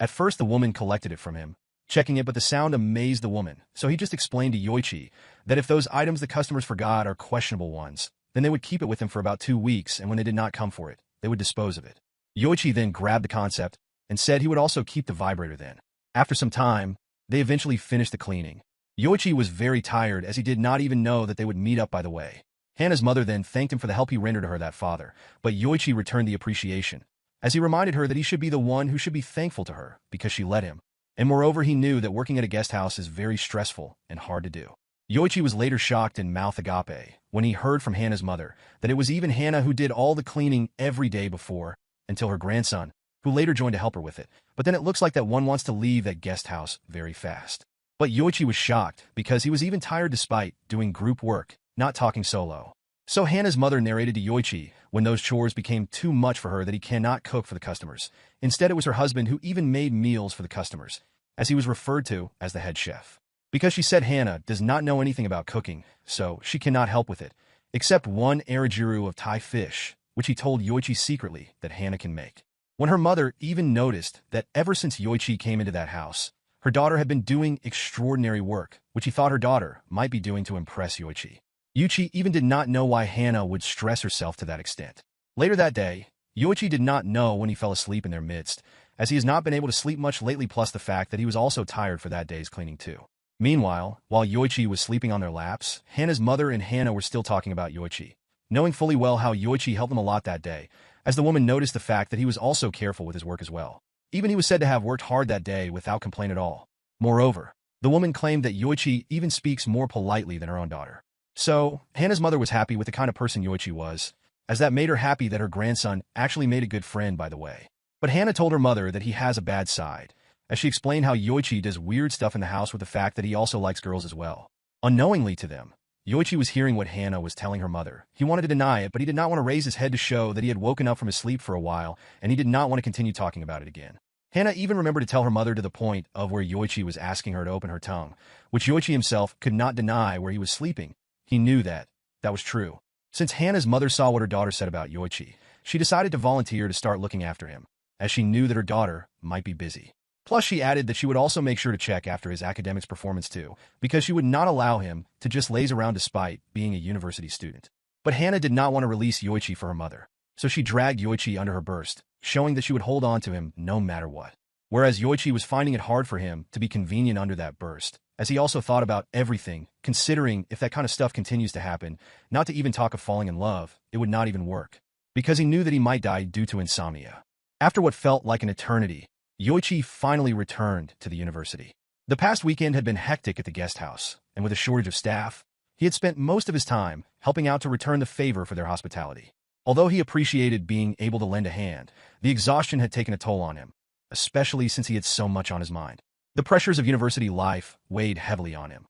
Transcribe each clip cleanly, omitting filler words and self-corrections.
At first the woman collected it from him, checking it, but the sound amazed the woman, so he just explained to Yoichi that if those items the customers forgot are questionable ones, then they would keep it with them for about 2 weeks, and when they did not come for it, they would dispose of it. Yoichi then grabbed the concept and said he would also keep the vibrator then. After some time, they eventually finished the cleaning. Yoichi was very tired as he did not even know that they would meet up by the way. Hana's mother then thanked him for the help he rendered her that father, but Yoichi returned the appreciation, as he reminded her that he should be the one who should be thankful to her because she let him. And moreover, he knew that working at a guest house is very stressful and hard to do. Yoichi was later shocked in mouth agape when he heard from Hana's mother that it was even Hana who did all the cleaning every day before, until her grandson, who later joined to help her with it. But then it looks like that one wants to leave that guest house very fast. But Yoichi was shocked because he was even tired despite doing group work, not talking solo. So Hana's mother narrated to Yoichi when those chores became too much for her that he cannot cook for the customers. Instead, it was her husband who even made meals for the customers, as he was referred to as the head chef. Because she said Hana does not know anything about cooking, so she cannot help with it, except one arigiru of Thai fish, which he told Yoichi secretly that Hana can make. When her mother even noticed that ever since Yoichi came into that house, her daughter had been doing extraordinary work, which he thought her daughter might be doing to impress Yoichi. Yoichi even did not know why Hana would stress herself to that extent. Later that day, Yoichi did not know when he fell asleep in their midst, as he has not been able to sleep much lately, plus the fact that he was also tired for that day's cleaning too. Meanwhile, while Yoichi was sleeping on their laps, Hana's mother and Hana were still talking about Yoichi, knowing fully well how Yoichi helped them a lot that day, as the woman noticed the fact that he was also careful with his work as well. Even he was said to have worked hard that day without complaint at all. Moreover, the woman claimed that Yoichi even speaks more politely than her own daughter. So, Hana's mother was happy with the kind of person Yoichi was, as that made her happy that her grandson actually made a good friend by the way. But Hana told her mother that he has a bad side, as she explained how Yoichi does weird stuff in the house with the fact that he also likes girls as well. Unknowingly to them, Yoichi was hearing what Hana was telling her mother. He wanted to deny it, but he did not want to raise his head to show that he had woken up from his sleep for a while, and he did not want to continue talking about it again. Hana even remembered to tell her mother to the point of where Yoichi was asking her to open her tongue, which Yoichi himself could not deny where he was sleeping. He knew that was true. Since Hana's mother saw what her daughter said about Yoichi, she decided to volunteer to start looking after him, as she knew that her daughter might be busy. Plus, she added that she would also make sure to check after his academics performance too, because she would not allow him to just laze around despite being a university student. But Hana did not want to release Yoichi for her mother, so she dragged Yoichi under her burst, showing that she would hold on to him no matter what. Whereas Yoichi was finding it hard for him to be convenient under that burst, as he also thought about everything, considering if that kind of stuff continues to happen, not to even talk of falling in love, it would not even work. Because he knew that he might die due to insomnia. After what felt like an eternity, Yoichi finally returned to the university. The past weekend had been hectic at the guest house, and with a shortage of staff, he had spent most of his time helping out to return the favor for their hospitality. Although he appreciated being able to lend a hand, the exhaustion had taken a toll on him, especially since he had so much on his mind. The pressures of university life weighed heavily on him.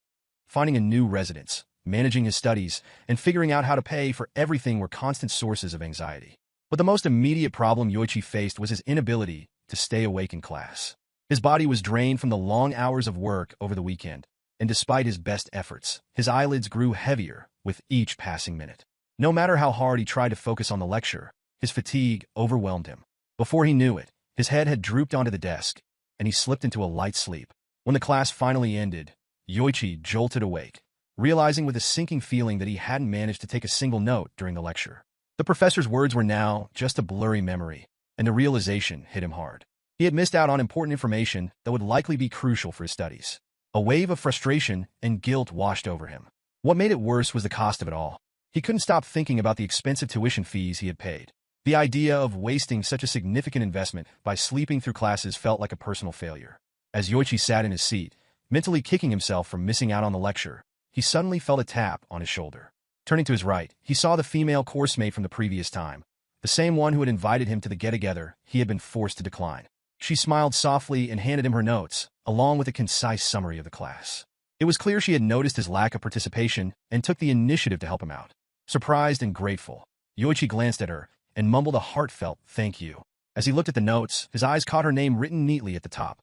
Finding a new residence, managing his studies, and figuring out how to pay for everything were constant sources of anxiety. But the most immediate problem Yoichi faced was his inability to stay awake in class. His body was drained from the long hours of work over the weekend, and despite his best efforts, his eyelids grew heavier with each passing minute. No matter how hard he tried to focus on the lecture, his fatigue overwhelmed him. Before he knew it, his head had drooped onto the desk, and he slipped into a light sleep. When the class finally ended, Yoichi jolted awake, realizing with a sinking feeling that he hadn't managed to take a single note during the lecture. The professor's words were now just a blurry memory, and the realization hit him hard. He had missed out on important information that would likely be crucial for his studies. A wave of frustration and guilt washed over him. What made it worse was the cost of it all. He couldn't stop thinking about the expensive tuition fees he had paid. The idea of wasting such a significant investment by sleeping through classes felt like a personal failure. As Yoichi sat in his seat, mentally kicking himself for missing out on the lecture, he suddenly felt a tap on his shoulder. Turning to his right, he saw the female course mate from the previous time, the same one who had invited him to the get-together he had been forced to decline. She smiled softly and handed him her notes, along with a concise summary of the class. It was clear she had noticed his lack of participation and took the initiative to help him out. Surprised and grateful, Yoichi glanced at her and mumbled a heartfelt thank you. As he looked at the notes, his eyes caught her name written neatly at the top.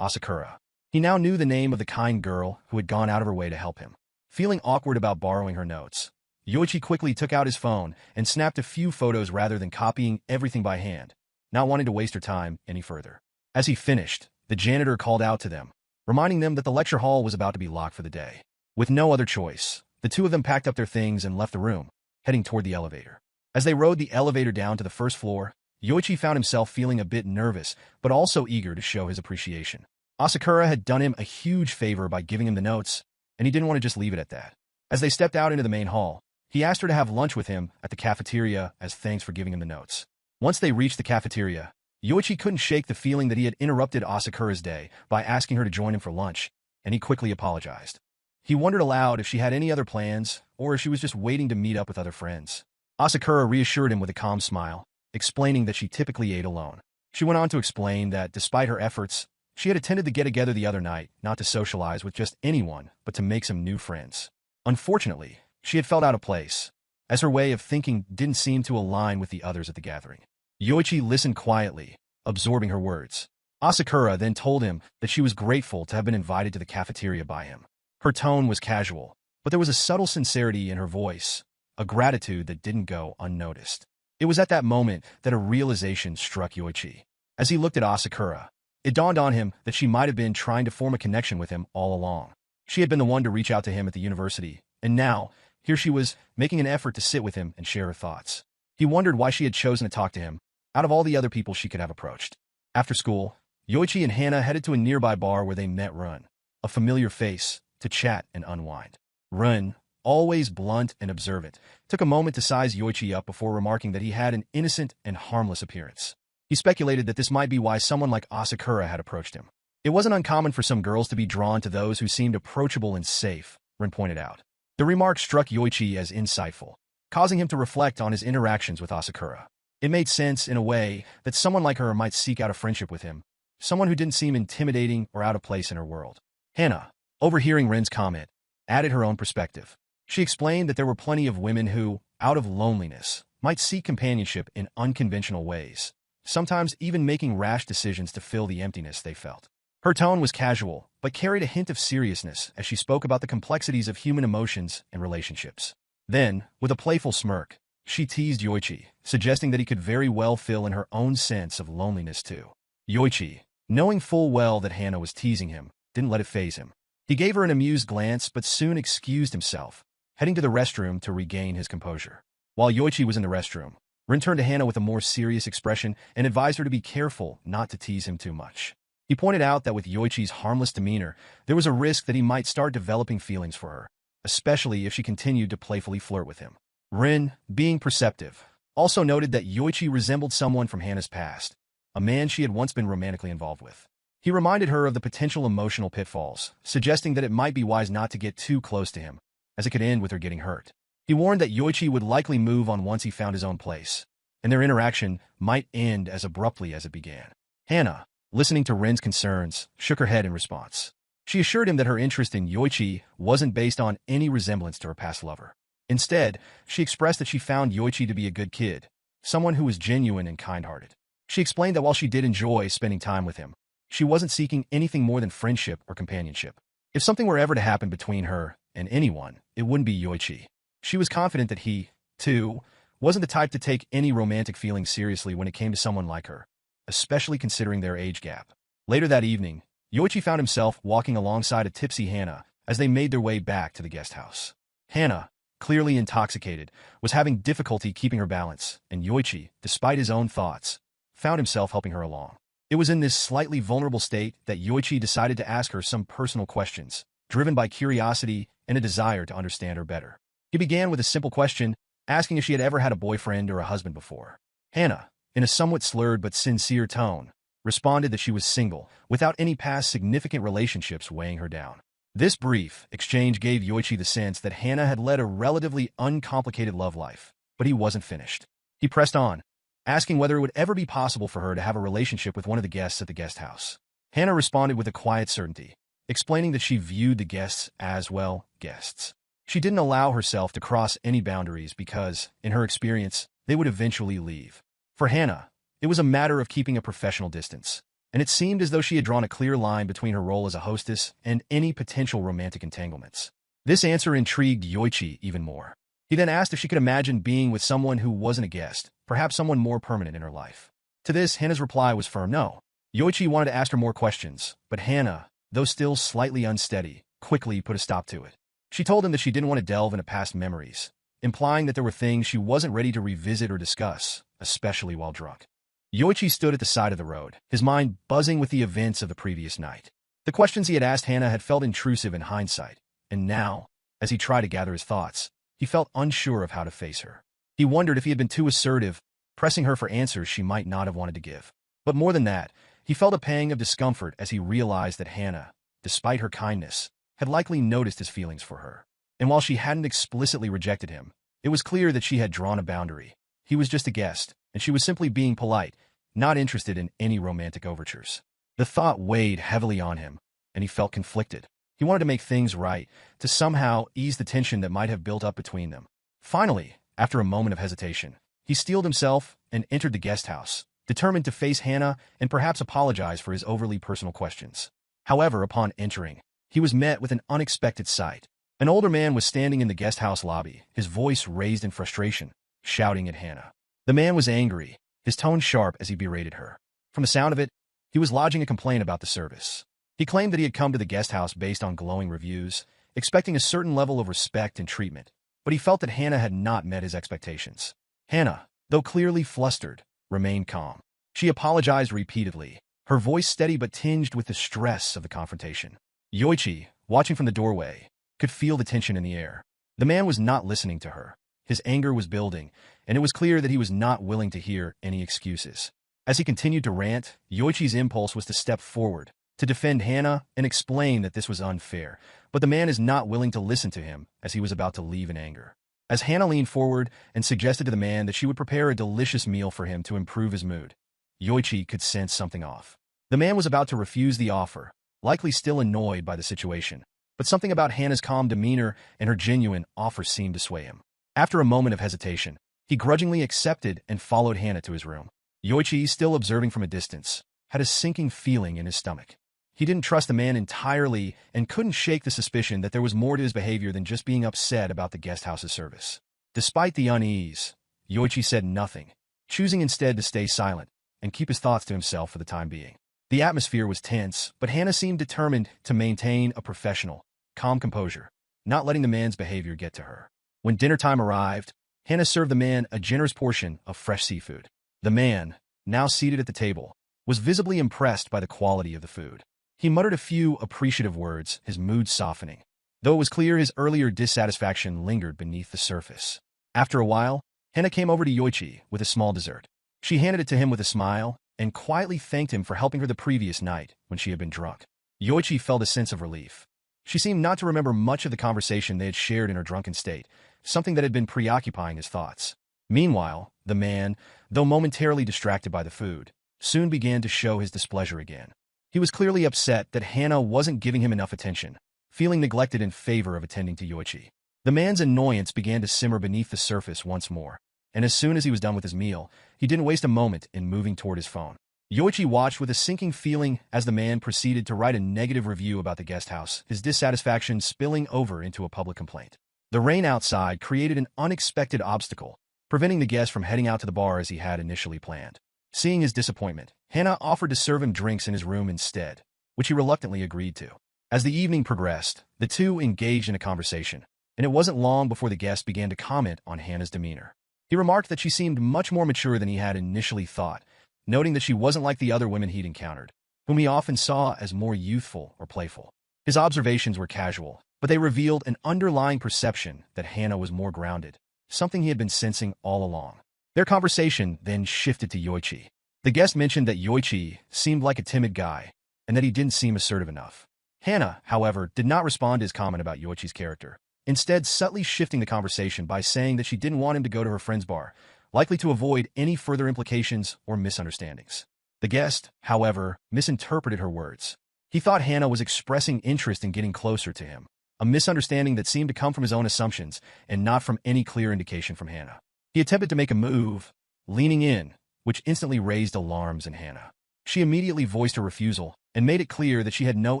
Asakura. He now knew the name of the kind girl who had gone out of her way to help him. Feeling awkward about borrowing her notes, Yoichi quickly took out his phone and snapped a few photos rather than copying everything by hand, not wanting to waste her time any further. As he finished, the janitor called out to them, reminding them that the lecture hall was about to be locked for the day. With no other choice, the two of them packed up their things and left the room, heading toward the elevator. As they rode the elevator down to the first floor, Yoichi found himself feeling a bit nervous, but also eager to show his appreciation. Asakura had done him a huge favor by giving him the notes, and he didn't want to just leave it at that. As they stepped out into the main hall, he asked her to have lunch with him at the cafeteria as thanks for giving him the notes. Once they reached the cafeteria, Yoichi couldn't shake the feeling that he had interrupted Asakura's day by asking her to join him for lunch, and he quickly apologized. He wondered aloud if she had any other plans, or if she was just waiting to meet up with other friends. Asakura reassured him with a calm smile, explaining that she typically ate alone. She went on to explain that, despite her efforts, she had attended the get-together the other night, not to socialize with just anyone, but to make some new friends. Unfortunately, she had felt out of place, as her way of thinking didn't seem to align with the others at the gathering. Yoichi listened quietly, absorbing her words. Asakura then told him that she was grateful to have been invited to the cafeteria by him. Her tone was casual, but there was a subtle sincerity in her voice, a gratitude that didn't go unnoticed. It was at that moment that a realization struck Yoichi. As he looked at Asakura, it dawned on him that she might have been trying to form a connection with him all along. She had been the one to reach out to him at the university, and now, here she was, making an effort to sit with him and share her thoughts. He wondered why she had chosen to talk to him, out of all the other people she could have approached. After school, Yoichi and Hana headed to a nearby bar where they met Run, a familiar face, to chat and unwind. Run, always blunt and observant, took a moment to size Yoichi up before remarking that he had an innocent and harmless appearance. He speculated that this might be why someone like Asakura had approached him. It wasn't uncommon for some girls to be drawn to those who seemed approachable and safe, Rin pointed out. The remark struck Yoichi as insightful, causing him to reflect on his interactions with Asakura. It made sense, in a way, that someone like her might seek out a friendship with him, someone who didn't seem intimidating or out of place in her world. Hana, overhearing Rin's comment, added her own perspective. She explained that there were plenty of women who, out of loneliness, might seek companionship in unconventional ways, sometimes even making rash decisions to fill the emptiness they felt. Her tone was casual, but carried a hint of seriousness as she spoke about the complexities of human emotions and relationships. Then, with a playful smirk, she teased Yoichi, suggesting that he could very well fill in her own sense of loneliness too. Yoichi, knowing full well that Hana was teasing him, didn't let it faze him. He gave her an amused glance but soon excused himself, heading to the restroom to regain his composure. While Yoichi was in the restroom, Rin turned to Hana with a more serious expression and advised her to be careful not to tease him too much. He pointed out that with Yoichi's harmless demeanor, there was a risk that he might start developing feelings for her, especially if she continued to playfully flirt with him. Rin, being perceptive, also noted that Yoichi resembled someone from Hana's past, a man she had once been romantically involved with. He reminded her of the potential emotional pitfalls, suggesting that it might be wise not to get too close to him, as it could end with her getting hurt. He warned that Yoichi would likely move on once he found his own place, and their interaction might end as abruptly as it began. Hana, listening to Rin's concerns, shook her head in response. She assured him that her interest in Yoichi wasn't based on any resemblance to her past lover. Instead, she expressed that she found Yoichi to be a good kid, someone who was genuine and kind-hearted. She explained that while she did enjoy spending time with him, she wasn't seeking anything more than friendship or companionship. If something were ever to happen between her and anyone, it wouldn't be Yoichi. She was confident that he, too, wasn't the type to take any romantic feelings seriously when it came to someone like her, especially considering their age gap. Later that evening, Yoichi found himself walking alongside a tipsy Hana as they made their way back to the guest house. Hana, clearly intoxicated, was having difficulty keeping her balance, and Yoichi, despite his own thoughts, found himself helping her along. It was in this slightly vulnerable state that Yoichi decided to ask her some personal questions, driven by curiosity and a desire to understand her better. He began with a simple question, asking if she had ever had a boyfriend or a husband before. Hana, in a somewhat slurred but sincere tone, responded that she was single, without any past significant relationships weighing her down. This brief exchange gave Yoichi the sense that Hana had led a relatively uncomplicated love life, but he wasn't finished. He pressed on, asking whether it would ever be possible for her to have a relationship with one of the guests at the guest house. Hana responded with a quiet certainty, explaining that she viewed the guests as, well, guests. She didn't allow herself to cross any boundaries because, in her experience, they would eventually leave. For Hana, it was a matter of keeping a professional distance, and it seemed as though she had drawn a clear line between her role as a hostess and any potential romantic entanglements. This answer intrigued Yoichi even more. He then asked if she could imagine being with someone who wasn't a guest, perhaps someone more permanent in her life. To this, Hana's reply was firm no. Yoichi wanted to ask her more questions, but Hana, though still slightly unsteady, quickly put a stop to it. She told him that she didn't want to delve into past memories, implying that there were things she wasn't ready to revisit or discuss, especially while drunk. Yoichi stood at the side of the road, his mind buzzing with the events of the previous night. The questions he had asked Hana had felt intrusive in hindsight, and now, as he tried to gather his thoughts, he felt unsure of how to face her. He wondered if he had been too assertive, pressing her for answers she might not have wanted to give. But more than that, he felt a pang of discomfort as he realized that Hana, despite her kindness, had likely noticed his feelings for her. And while she hadn't explicitly rejected him, it was clear that she had drawn a boundary. He was just a guest, and she was simply being polite, not interested in any romantic overtures. The thought weighed heavily on him, and he felt conflicted. He wanted to make things right, to somehow ease the tension that might have built up between them. Finally, after a moment of hesitation, he steeled himself and entered the guest house, determined to face Hana and perhaps apologize for his overly personal questions. However, upon entering, he was met with an unexpected sight. An older man was standing in the guest house lobby, his voice raised in frustration, shouting at Hana. The man was angry, his tone sharp as he berated her. From the sound of it, he was lodging a complaint about the service. He claimed that he had come to the guest house based on glowing reviews, expecting a certain level of respect and treatment, but he felt that Hana had not met his expectations. Hana, though clearly flustered, remained calm. She apologized repeatedly, her voice steady but tinged with the stress of the confrontation. Yoichi, watching from the doorway, could feel the tension in the air. The man was not listening to her. His anger was building, and it was clear that he was not willing to hear any excuses. As he continued to rant, Yoichi's impulse was to step forward, to defend Hana and explain that this was unfair, but the man is not willing to listen to him as he was about to leave in anger. As Hana leaned forward and suggested to the man that she would prepare a delicious meal for him to improve his mood, Yoichi could sense something off. The man was about to refuse the offer, likely still annoyed by the situation, but something about Hana's calm demeanor and her genuine offer seemed to sway him. After a moment of hesitation, he grudgingly accepted and followed Hana to his room. Yoichi, still observing from a distance, had a sinking feeling in his stomach. He didn't trust the man entirely and couldn't shake the suspicion that there was more to his behavior than just being upset about the guest house's service. Despite the unease, Yoichi said nothing, choosing instead to stay silent and keep his thoughts to himself for the time being. The atmosphere was tense, but Hana seemed determined to maintain a professional, calm composure, not letting the man's behavior get to her. When dinner time arrived, Hana served the man a generous portion of fresh seafood. The man, now seated at the table, was visibly impressed by the quality of the food. He muttered a few appreciative words, his mood softening, though it was clear his earlier dissatisfaction lingered beneath the surface. After a while, Hana came over to Yoichi with a small dessert. She handed it to him with a smile and quietly thanked him for helping her the previous night when she had been drunk. Yoichi felt a sense of relief. She seemed not to remember much of the conversation they had shared in her drunken state, something that had been preoccupying his thoughts. Meanwhile, the man, though momentarily distracted by the food, soon began to show his displeasure again. He was clearly upset that Hana wasn't giving him enough attention, feeling neglected in favor of attending to Yoichi. The man's annoyance began to simmer beneath the surface once more, and as soon as he was done with his meal, he didn't waste a moment in moving toward his phone. Yoichi watched with a sinking feeling as the man proceeded to write a negative review about the guest house, his dissatisfaction spilling over into a public complaint. The rain outside created an unexpected obstacle, preventing the guest from heading out to the bar as he had initially planned. Seeing his disappointment, Hana offered to serve him drinks in his room instead, which he reluctantly agreed to. As the evening progressed, the two engaged in a conversation, and it wasn't long before the guest began to comment on Hana's demeanor. He remarked that she seemed much more mature than he had initially thought, noting that she wasn't like the other women he'd encountered, whom he often saw as more youthful or playful. His observations were casual, but they revealed an underlying perception that Hana was more grounded, something he had been sensing all along. Their conversation then shifted to Yoichi. The guest mentioned that Yoichi seemed like a timid guy, and that he didn't seem assertive enough. Hana, however, did not respond to his comment about Yoichi's character, instead subtly shifting the conversation by saying that she didn't want him to go to her friend's bar, likely to avoid any further implications or misunderstandings. The guest, however, misinterpreted her words. He thought Hana was expressing interest in getting closer to him, a misunderstanding that seemed to come from his own assumptions and not from any clear indication from Hana. He attempted to make a move, leaning in, which instantly raised alarms in Hana. She immediately voiced her refusal and made it clear that she had no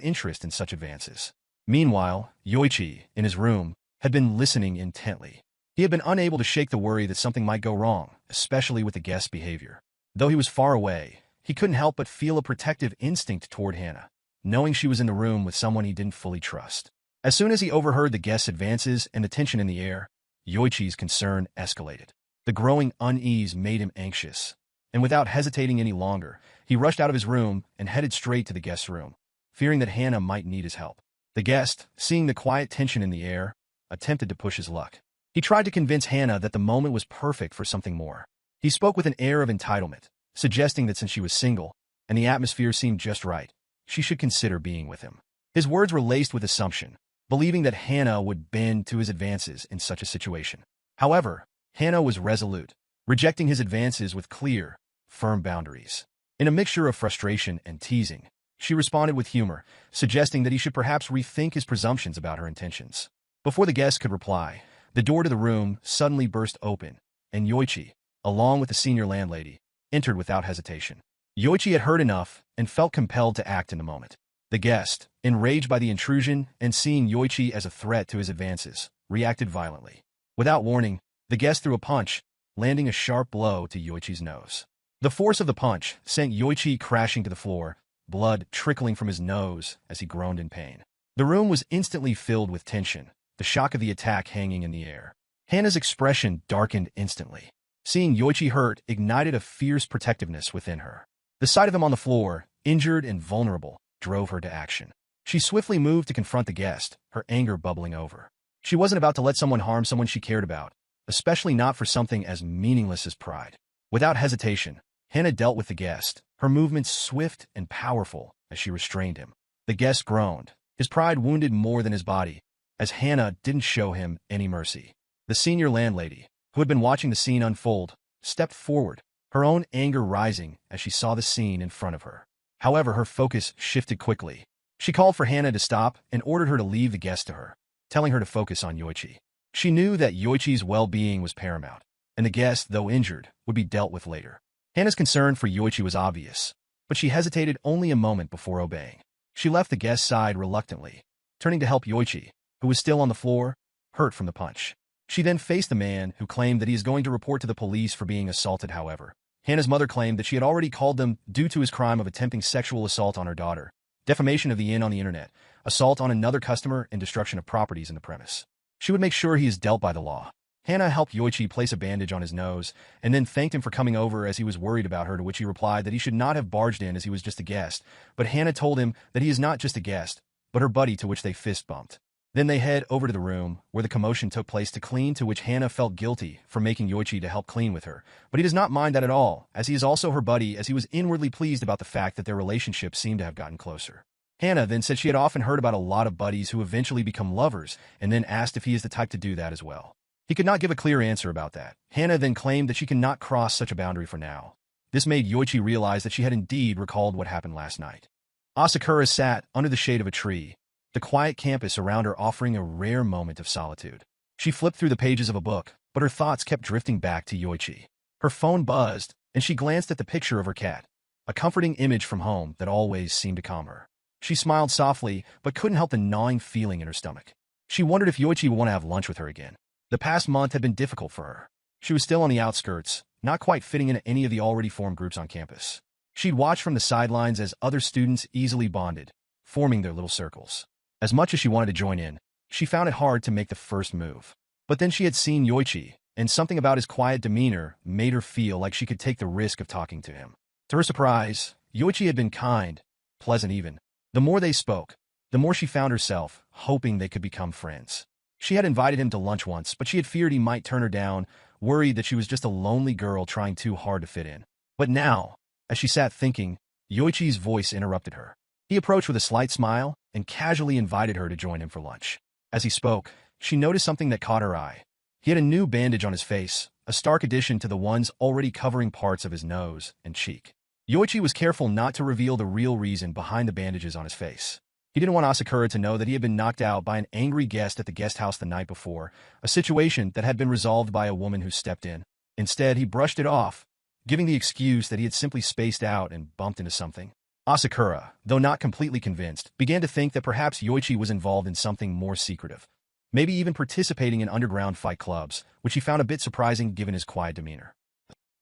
interest in such advances. Meanwhile, Yoichi, in his room, had been listening intently. He had been unable to shake the worry that something might go wrong, especially with the guest's behavior. Though he was far away, he couldn't help but feel a protective instinct toward Hana, knowing she was in the room with someone he didn't fully trust. As soon as he overheard the guest's advances and the tension in the air, Yoichi's concern escalated. The growing unease made him anxious, and without hesitating any longer, he rushed out of his room and headed straight to the guest's room, fearing that Hana might need his help. The guest, seeing the quiet tension in the air, attempted to push his luck. He tried to convince Hana that the moment was perfect for something more. He spoke with an air of entitlement, suggesting that since she was single, and the atmosphere seemed just right, she should consider being with him. His words were laced with assumption, believing that Hana would bend to his advances in such a situation. However, Hana was resolute, rejecting his advances with clear, firm boundaries. In a mixture of frustration and teasing, she responded with humor, suggesting that he should perhaps rethink his presumptions about her intentions. Before the guest could reply, the door to the room suddenly burst open, and Yoichi, along with the senior landlady, entered without hesitation. Yoichi had heard enough and felt compelled to act in the moment. The guest, enraged by the intrusion and seeing Yoichi as a threat to his advances, reacted violently. Without warning, the guest threw a punch, landing a sharp blow to Yoichi's nose. The force of the punch sent Yoichi crashing to the floor, blood trickling from his nose as he groaned in pain. The room was instantly filled with tension, the shock of the attack hanging in the air. Hana's expression darkened instantly. Seeing Yoichi hurt ignited a fierce protectiveness within her. The sight of him on the floor, injured and vulnerable, drove her to action. She swiftly moved to confront the guest, her anger bubbling over. She wasn't about to let someone harm someone she cared about, especially not for something as meaningless as pride. Without hesitation, Hana dealt with the guest, her movements swift and powerful as she restrained him. The guest groaned, his pride wounded more than his body, as Hana didn't show him any mercy. The senior landlady, who had been watching the scene unfold, stepped forward, her own anger rising as she saw the scene in front of her. However, her focus shifted quickly. She called for Hana to stop and ordered her to leave the guest to her, telling her to focus on Yoichi. She knew that Yoichi's well-being was paramount, and the guest, though injured, would be dealt with later. Hana's concern for Yoichi was obvious, but she hesitated only a moment before obeying. She left the guest's side reluctantly, turning to help Yoichi, who was still on the floor, hurt from the punch. She then faced the man who claimed that he is going to report to the police for being assaulted. However, Hana's mother claimed that she had already called them due to his crime of attempting sexual assault on her daughter, defamation of the inn on the internet, assault on another customer, and destruction of properties in the premise. She would make sure he is dealt by the law. Hana helped Yoichi place a bandage on his nose, and then thanked him for coming over as he was worried about her, to which he replied that he should not have barged in as he was just a guest, but Hana told him that he is not just a guest, but her buddy, to which they fist-bumped. Then they head over to the room where the commotion took place to clean, to which Hana felt guilty for making Yoichi to help clean with her, but he does not mind that at all, as he is also her buddy, as he was inwardly pleased about the fact that their relationship seemed to have gotten closer. Hana then said she had often heard about a lot of buddies who eventually become lovers, and then asked if he is the type to do that as well. He could not give a clear answer about that. Hana then claimed that she cannot cross such a boundary for now. This made Yoichi realize that she had indeed recalled what happened last night. Asakura sat under the shade of a tree, the quiet campus around her offering a rare moment of solitude. She flipped through the pages of a book, but her thoughts kept drifting back to Yoichi. Her phone buzzed, and she glanced at the picture of her cat, a comforting image from home that always seemed to calm her. She smiled softly, but couldn't help the gnawing feeling in her stomach. She wondered if Yoichi would want to have lunch with her again. The past month had been difficult for her. She was still on the outskirts, not quite fitting into any of the already formed groups on campus. She'd watched from the sidelines as other students easily bonded, forming their little circles. As much as she wanted to join in, she found it hard to make the first move. But then she had seen Yoichi, and something about his quiet demeanor made her feel like she could take the risk of talking to him. To her surprise, Yoichi had been kind, pleasant even. The more they spoke, the more she found herself hoping they could become friends. She had invited him to lunch once, but she had feared he might turn her down, worried that she was just a lonely girl trying too hard to fit in. But now, as she sat thinking, Yoichi's voice interrupted her. He approached with a slight smile and casually invited her to join him for lunch. As he spoke, she noticed something that caught her eye. He had a new bandage on his face, a stark addition to the ones already covering parts of his nose and cheek. Yoichi was careful not to reveal the real reason behind the bandages on his face. He didn't want Asakura to know that he had been knocked out by an angry guest at the guest house the night before, a situation that had been resolved by a woman who stepped in. Instead, he brushed it off, giving the excuse that he had simply spaced out and bumped into something. Asakura, though not completely convinced, began to think that perhaps Yoichi was involved in something more secretive, maybe even participating in underground fight clubs, which she found a bit surprising given his quiet demeanor.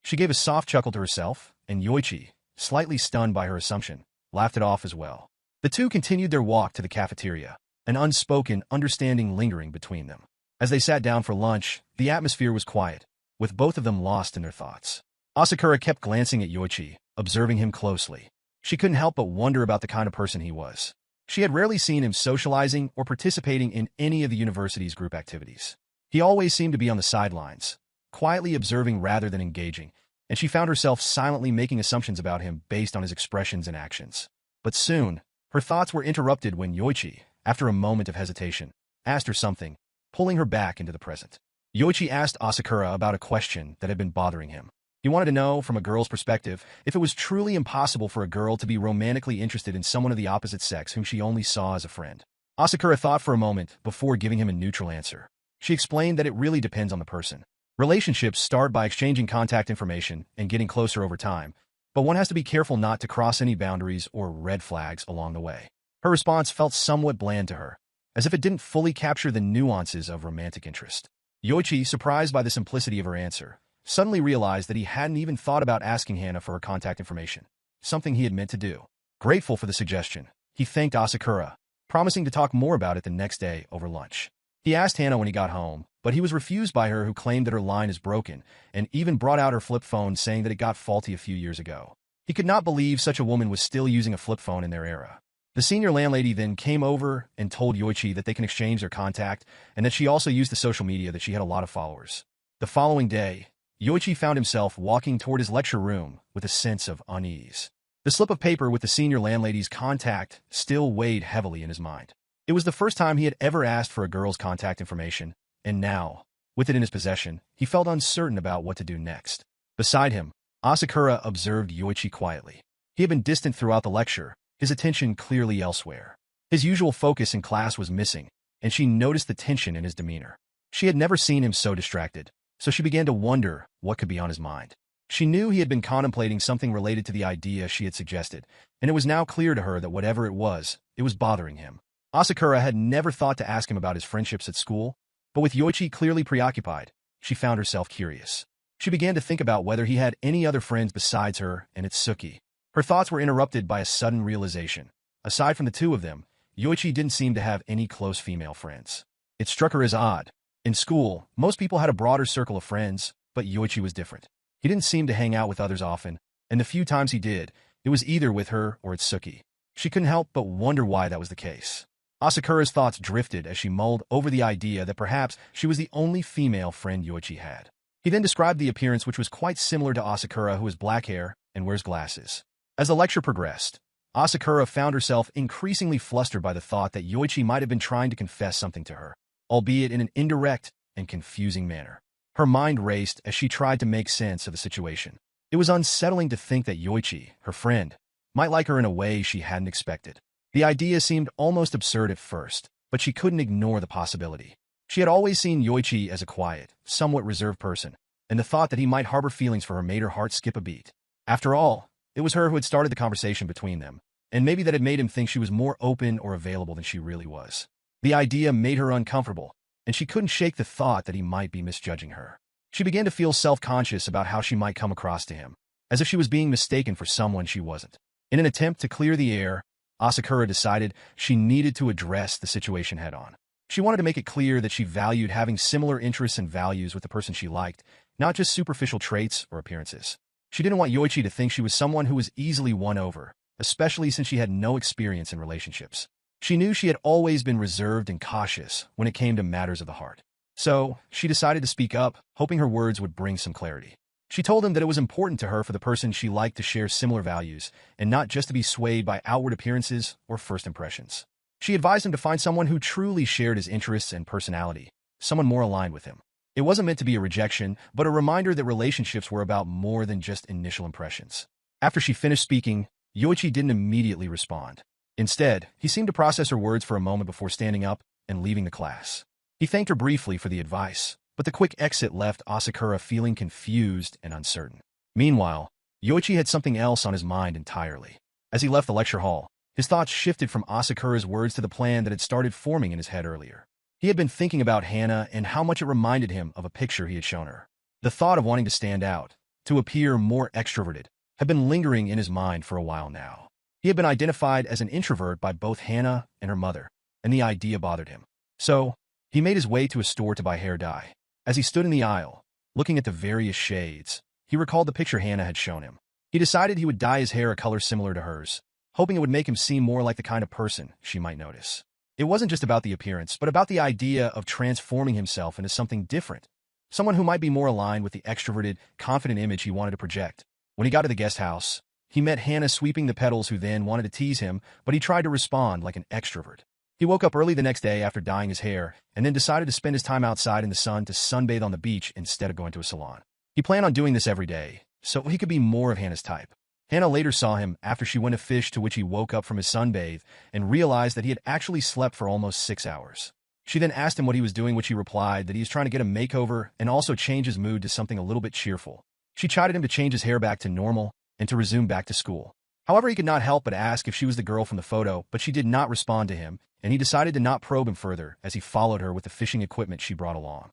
She gave a soft chuckle to herself, and Yoichi, slightly stunned by her assumption, laughed it off as well. The two continued their walk to the cafeteria, an unspoken understanding lingering between them. As they sat down for lunch, the atmosphere was quiet, with both of them lost in their thoughts. Asakura kept glancing at Yoichi, observing him closely. She couldn't help but wonder about the kind of person he was. She had rarely seen him socializing or participating in any of the university's group activities. He always seemed to be on the sidelines, quietly observing rather than engaging, and she found herself silently making assumptions about him based on his expressions and actions. But soon, her thoughts were interrupted when Yoichi, after a moment of hesitation, asked her something, pulling her back into the present. Yoichi asked Asakura about a question that had been bothering him. He wanted to know, from a girl's perspective, if it was truly impossible for a girl to be romantically interested in someone of the opposite sex whom she only saw as a friend. Asakura thought for a moment before giving him a neutral answer. She explained that it really depends on the person. Relationships start by exchanging contact information and getting closer over time, but one has to be careful not to cross any boundaries or red flags along the way. Her response felt somewhat bland to her, as if it didn't fully capture the nuances of romantic interest. Yoichi, surprised by the simplicity of her answer, suddenly realized that he hadn't even thought about asking Hana for her contact information, something he had meant to do. Grateful for the suggestion, he thanked Asakura, promising to talk more about it the next day over lunch. He asked Hana when he got home, but he was refused by her, who claimed that her line is broken, and even brought out her flip phone saying that it got faulty a few years ago. He could not believe such a woman was still using a flip phone in their era. The senior landlady then came over and told Yoichi that they can exchange their contact, and that she also used the social media, that she had a lot of followers. The following day, Yoichi found himself walking toward his lecture room with a sense of unease. The slip of paper with the senior landlady's contact still weighed heavily in his mind. It was the first time he had ever asked for a girl's contact information, and now, with it in his possession, he felt uncertain about what to do next. Beside him, Asakura observed Yoichi quietly. He had been distant throughout the lecture, his attention clearly elsewhere. His usual focus in class was missing, and she noticed the tension in his demeanor. She had never seen him so distracted, so she began to wonder what could be on his mind. She knew he had been contemplating something related to the idea she had suggested, and it was now clear to her that whatever it was bothering him. Asakura had never thought to ask him about his friendships at school, but with Yoichi clearly preoccupied, she found herself curious. She began to think about whether he had any other friends besides her and Itsuki. Her thoughts were interrupted by a sudden realization. Aside from the two of them, Yoichi didn't seem to have any close female friends. It struck her as odd. In school, most people had a broader circle of friends, but Yoichi was different. He didn't seem to hang out with others often, and the few times he did, it was either with her or Itsuki. She couldn't help but wonder why that was the case. Asakura's thoughts drifted as she mulled over the idea that perhaps she was the only female friend Yoichi had. He then described the appearance, which was quite similar to Asakura, who has black hair and wears glasses. As the lecture progressed, Asakura found herself increasingly flustered by the thought that Yoichi might have been trying to confess something to her, albeit in an indirect and confusing manner. Her mind raced as she tried to make sense of the situation. It was unsettling to think that Yoichi, her friend, might like her in a way she hadn't expected. The idea seemed almost absurd at first, but she couldn't ignore the possibility. She had always seen Yoichi as a quiet, somewhat reserved person, and the thought that he might harbor feelings for her made her heart skip a beat. After all, it was her who had started the conversation between them, and maybe that had made him think she was more open or available than she really was. The idea made her uncomfortable, and she couldn't shake the thought that he might be misjudging her. She began to feel self-conscious about how she might come across to him, as if she was being mistaken for someone she wasn't. In an attempt to clear the air, Asakura decided she needed to address the situation head-on. She wanted to make it clear that she valued having similar interests and values with the person she liked, not just superficial traits or appearances. She didn't want Yoichi to think she was someone who was easily won over, especially since she had no experience in relationships. She knew she had always been reserved and cautious when it came to matters of the heart. So, she decided to speak up, hoping her words would bring some clarity. She told him that it was important to her for the person she liked to share similar values, and not just to be swayed by outward appearances or first impressions. She advised him to find someone who truly shared his interests and personality, someone more aligned with him. It wasn't meant to be a rejection, but a reminder that relationships were about more than just initial impressions. After she finished speaking, Yoichi didn't immediately respond. Instead, he seemed to process her words for a moment before standing up and leaving the class. He thanked her briefly for the advice, but the quick exit left Asakura feeling confused and uncertain. Meanwhile, Yoichi had something else on his mind entirely. As he left the lecture hall, his thoughts shifted from Asakura's words to the plan that had started forming in his head earlier. He had been thinking about Hana and how much it reminded him of a picture he had shown her. The thought of wanting to stand out, to appear more extroverted, had been lingering in his mind for a while now. He had been identified as an introvert by both Hannah and her mother, and the idea bothered him. So, he made his way to a store to buy hair dye. As he stood in the aisle, looking at the various shades, he recalled the picture Hannah had shown him. He decided he would dye his hair a color similar to hers, hoping it would make him seem more like the kind of person she might notice. It wasn't just about the appearance, but about the idea of transforming himself into something different, someone who might be more aligned with the extroverted, confident image he wanted to project. When he got to the guest house, he met Hannah sweeping the petals, who then wanted to tease him, but he tried to respond like an extrovert. He woke up early the next day after dyeing his hair, and then decided to spend his time outside in the sun to sunbathe on the beach instead of going to a salon. He planned on doing this every day, so he could be more of Hannah's type. Hannah later saw him after she went to fish, to which he woke up from his sunbathe and realized that he had actually slept for almost 6 hours. She then asked him what he was doing, which he replied that he was trying to get a makeover and also change his mood to something a little bit cheerful. She chided him to change his hair back to normal and to resume back to school. However, he could not help but ask if she was the girl from the photo, but she did not respond to him, and he decided to not probe him further as he followed her with the fishing equipment she brought along.